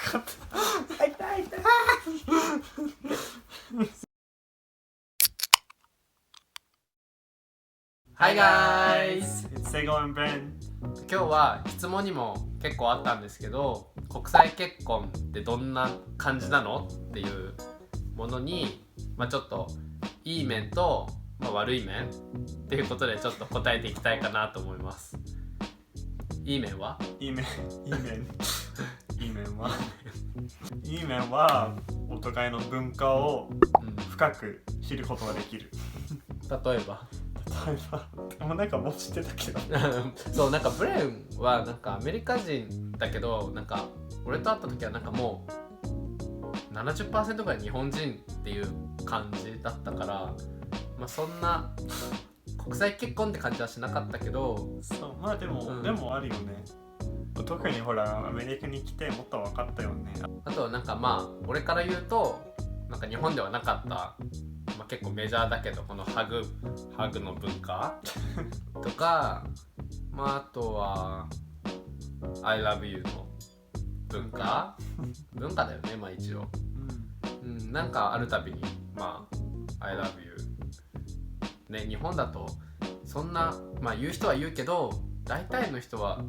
かった。痛い。Hi guys! It's Sego and Ben. 今日は質問にも結構あったんですけど、国際結婚ってどんな感じなのっていうものに、ちょっといい面と、悪い面っていうことでちょっと答えていきたいかなと思います。いい面はいい面はお互いの文化を深く知ることができる。例えばもうなんかもう知ってたけどそうなんかブレンはなんかアメリカ人だけど、なんか俺と会った時はなんかもう 70% ぐらい日本人っていう感じだったから、そんな国際結婚って感じはしなかったけど、そうでもあるよね。特にほらアメリカに来てもっと分かったよね。あとなんか俺から言うと、なんか日本ではなかった、結構メジャーだけどこのハグの文化とかあとは I love you の文化だよね、一応、なんかあるたびにI love you ね、日本だとそんな言う人は言うけど、大体の人は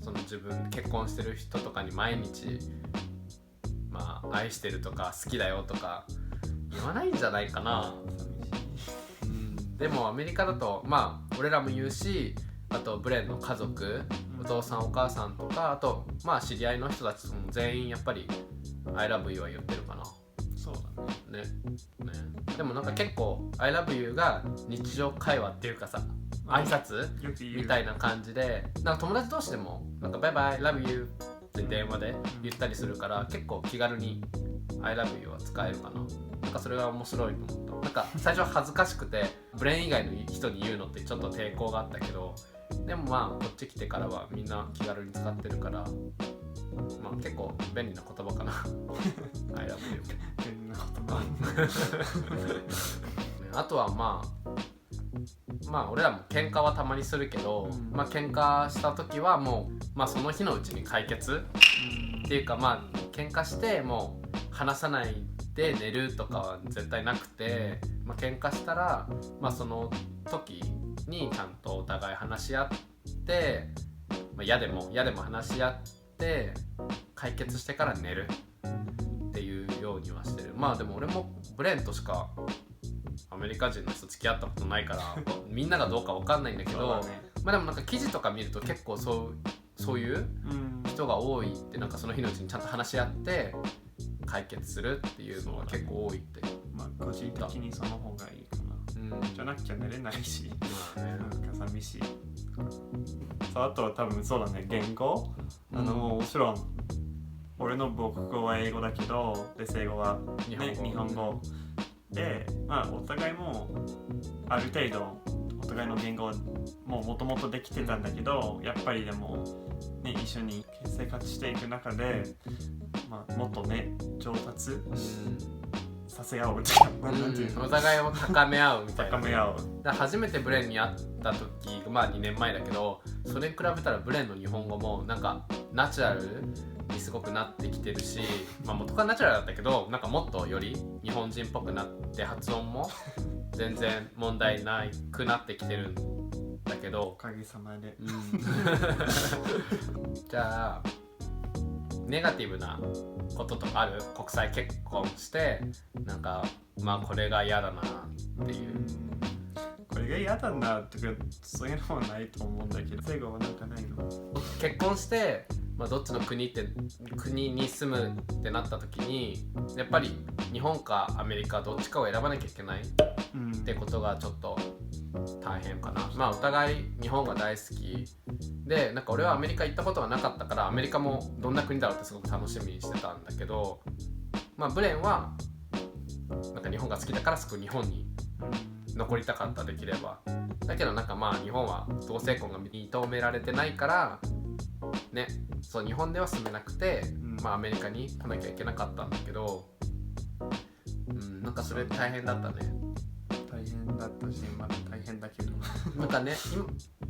その自分結婚してる人とかに毎日愛してるとか好きだよとか言わないんじゃないかな。でもアメリカだと俺らも言うし、あとブレンの家族、お父さんお母さんとか、あと知り合いの人たちも全員やっぱり I love you は言ってるかな。そうだね。でもなんか結構 I love you が日常会話っていうかさ、挨拶みたいな感じで、なんか友達同士でもなんかバイバイ love you って電話で言ったりするから、結構気軽に I love you は使えるかな。なんかそれが面白いと思った。なんか最初は恥ずかしくてブレン以外の人に言うのってちょっと抵抗があったけど、でもこっち来てからはみんな気軽に使ってるから、結構便利な言葉かなI love you 便利な言葉あとは俺らも喧嘩はたまにするけど、喧嘩した時はもう、その日のうちに解決、っていうか喧嘩してもう話さないで寝るとかは絶対なくて、喧嘩したら、その時にちゃんとお互い話し合って、嫌でも話し合って解決してから寝るっていうようにはしてる。でも俺もブレンとしかアメリカ人の人付き合ったことないからみんながどうか分かんないんだけど、でもなんか記事とか見ると結構そういう人が多いって、なんかその日のうちにちゃんと話し合って解決するっていうのが結構多いって。個人的にその方がいいかな。じゃなくちゃ寝れないし、なんか寂しい。あとは多分そうだね、言語。もちろん俺の母国語は英語だけど、で英語は、日本語で、お互いもある程度お互いの言語もともとできてたんだけど、やっぱりでも、一緒に生活していく中で、もっと上達させ合うっていう、お互いを高め合うみたいな。だ初めてブレンに会った時2年前だけど、それに比べたらブレンの日本語もなんかナチュラルにすごくなってきてるし、元からナチュラルだったけど、なんかもっとより日本人っぽくなって発音も全然問題なくなってきてるんだけど、おかげさまで、じゃあネガティブなこととかある？国際結婚してなんかこれが嫌だなっていう。これが嫌だなとかそういうのはないと思うんだけど、最後はなんかないの？結婚してどっちの国に住むってなった時に、やっぱり日本かアメリカどっちかを選ばなきゃいけないってことがちょっと大変かな。お互い日本が大好きで、なんか俺はアメリカ行ったことがなかったから、アメリカもどんな国だろうってすごく楽しみにしてたんだけど、ブレンはなんか日本が好きだからすぐ日本に残りたかった、できれば。だけどなんか日本は同性婚が認められてないからね、そう日本では住めなくて、アメリカに来なきゃいけなかったんだけど、なんかそれ大変だったね。大変だったし、まだ大変だけどなんかね、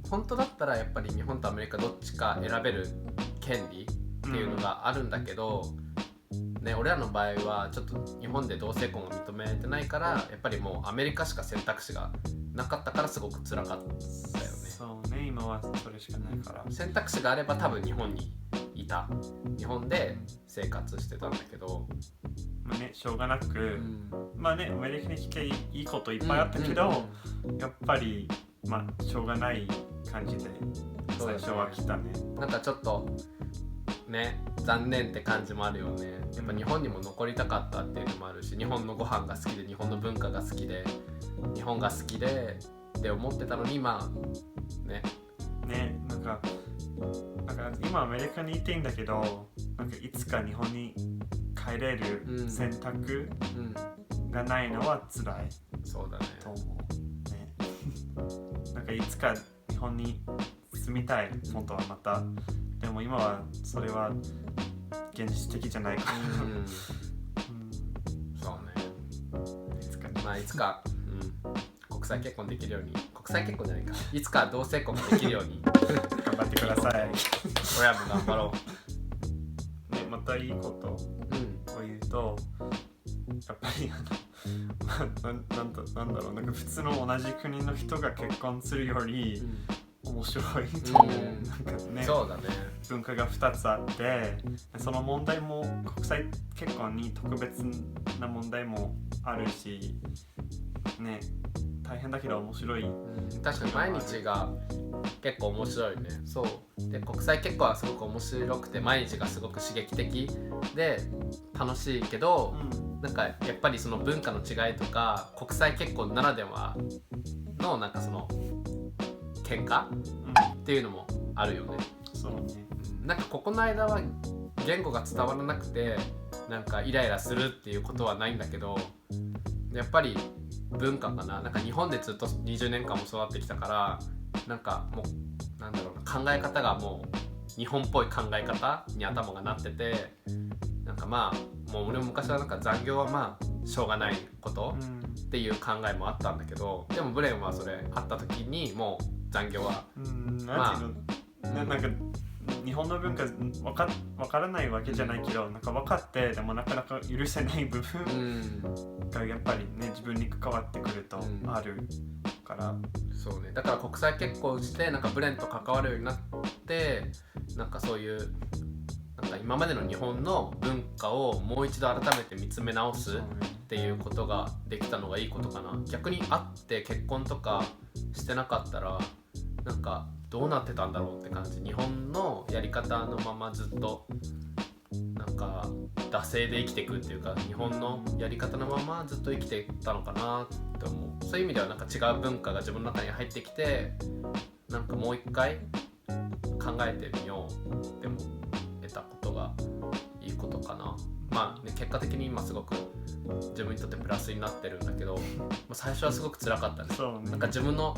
本当だったらやっぱり日本とアメリカどっちか選べる権利っていうのがあるんだけど、ね、俺らの場合はちょっと日本で同性婚が認められてないからやっぱりもうアメリカしか選択肢がなかったからすごく辛かったよね。そうね、今はそれしかないから。選択肢があれば多分日本にいた、日本で生活してたんだけど、まあね、しょうがなく、まあね、アメリカに来ていいこといっぱいあったけど、やっぱりまあしょうがない感じで最初は来たね。なんかちょっとね、残念って感じもあるよね。やっぱ日本にも残りたかったっていうのもあるし、日本のご飯が好きで日本の文化が好きで日本が好きでって思ってたのに、まあねなんか今アメリカにいていいんだけど、なんかいつか日本に帰れる選択がないのは辛い、そうだねと思うね。なんかいつか日本に住みたい、本当はまた。でも今はそれは現実的じゃないから、そうね、いつかね、まあいつか、国際結婚できるように、国際結婚じゃないか、いつか同性婚ができるように頑張ってください。親も頑張ろう。ね、またいいことを言うと、やっぱりなんだろう、なんか普通の同じ国の人が結婚するより面白いと思う。なんかね、そうだね。文化が2つあって、その問題も国際結婚に特別な問題もあるし、ね、大変だけど面白い。確かに毎日が結構面白いね。そうで、国際結婚はすごく面白くて毎日がすごく刺激的で楽しいけど、なんかやっぱりその文化の違いとか国際結婚ならではのなんかその喧嘩っていうのもあるよね。そうね。なんかここの間は言語が伝わらなくてなんかイライラするっていうことはないんだけど、やっぱり文化かな。なんか日本でずっと20年間も育ってきたから、なんかもうなんだろうな、考え方がもう日本っぽい考え方に頭がなってて、なんかまあもう俺も昔はなんか残業はまあしょうがないことっていう考えもあったんだけど、でもブレンはそれあった時にもう残業はなんか日本の文化分からないわけじゃないけど、なんか分かってでもなかなか許せない部分がやっぱりね、自分に関わってくるとあるから、そうね。だから国際結婚してなんかブレンと関わるようになって、なんかそういうなんか今までの日本の文化をもう一度改めて見つめ直すっていうことができたのがいいことかな。逆に会って結婚とかしてなかったらなんかどうなってたんだろうって感じ。日本のやり方のままずっとなんか惰性で生きていくっていうか、日本のやり方のままずっと生きていったのかなって思う。そういう意味ではなんか違う文化が自分の中に入ってきて、なんかもう一回考えてみようっても得たことがいいことかな。まあね、結果的に今すごく自分にとってプラスになってるんだけど、最初はすごく辛かったね。なんか自分の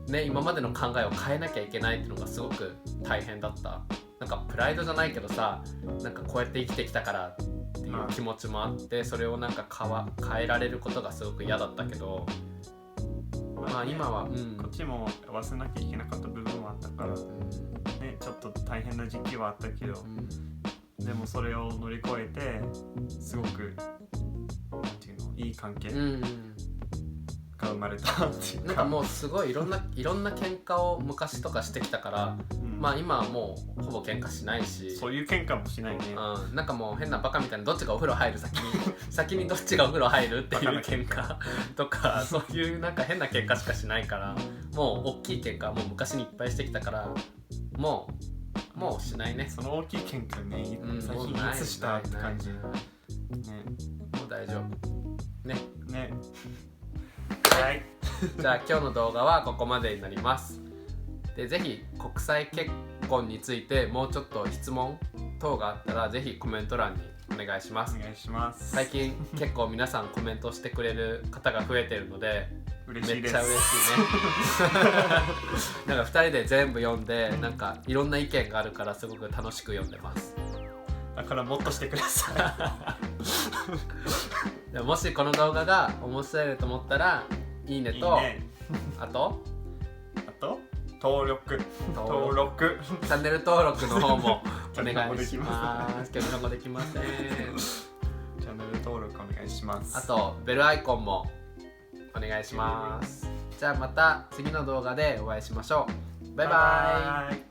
ね、今までの考えを変えなきゃいけないっていうのがすごく大変だった。なんかプライドじゃないけどさ、なんかこうやって生きてきたからっていう気持ちもあって、それをなんか変えられることがすごく嫌だったけど、まあ今は、こっちも合わせなきゃいけなかった部分もあったから、ね、ちょっと大変な時期はあったけど、でもそれを乗り越えてすごくなんていうの、いい関係が生まれたっていうか、なんかもうすごいいろんな喧嘩を昔とかしてきたから、まあ今はもうほぼ喧嘩しないし、そういう喧嘩もしないね。なんかもう変なバカみたいな、どっちがお風呂入る先にどっちがお風呂入るっていう喧嘩とかそういうなんか変な喧嘩しかしないから、もう大きい喧嘩はもう昔にいっぱいしてきたから、もうしないね。その大きい喧嘩ね、最近いつしたって感じね。もう大丈夫ね。はい。じゃあ今日の動画はここまでになります。で、ぜひ国際結婚についてもうちょっと質問等があったらぜひコメント欄にお願いします。お願いします。最近結構皆さんコメントしてくれる方が増えてるので嬉しいです。めっちゃ嬉しいね。なんか2人で全部読んで、なんかいろんな意見があるからすごく楽しく読んでます。だからもっとしてください。でもしこの動画が面白いと思ったらいいねと、あと登録チャンネル登録の方もお願いします。今日日本語できません。いします。あとベルアイコンもお願いします。じゃあまた次の動画でお会いしましょう。バイバイ。